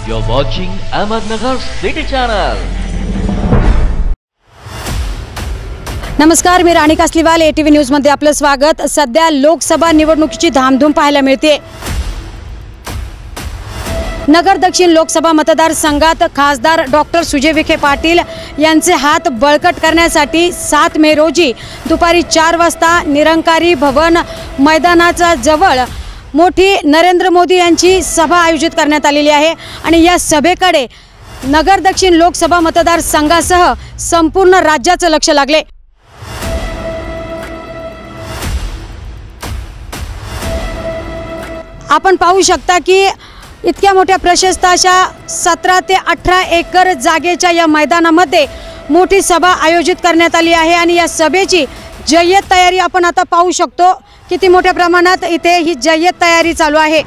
You're watching Ahmednagar City Channel. नमस्कार, मी राणी Kasliwal, ATV news मध्ये आपलं स्वागत। सध्या लोकसभा निवडणुकीची धामधूम पाहायला मिळते। नगर दक्षिण लोकसभा मतदारसंघात खासदार डॉक्टर सुजय विखे पाटील यांचे हात बळकट करण्यासाठी 7 मे रोजी दुपारी 4 वाजता निरंकारी भवन मैदानाच्या जवळ मोठी नरेंद्र मोदी यांची सभा आयोजित करण्यात आलेली आहे आणि या सभेकडे नगर दक्षिण लोकसभा मतदारसंघासह संपूर्ण राज्याचे लक्ष लागले। आपण पाहू शकता की इतक्या मोठ्या प्रशस्त अशा 17 ते 18 एकर जागेच्या या मैदानामध्ये मोठी सभा आयोजित करण्यात आली आहे आणि या सभेची जय्यत तयारी आपण आता पाहू शकतो। किती मोठ्या प्रमाणात इथे ही जय्यत तयारी चालू आहे।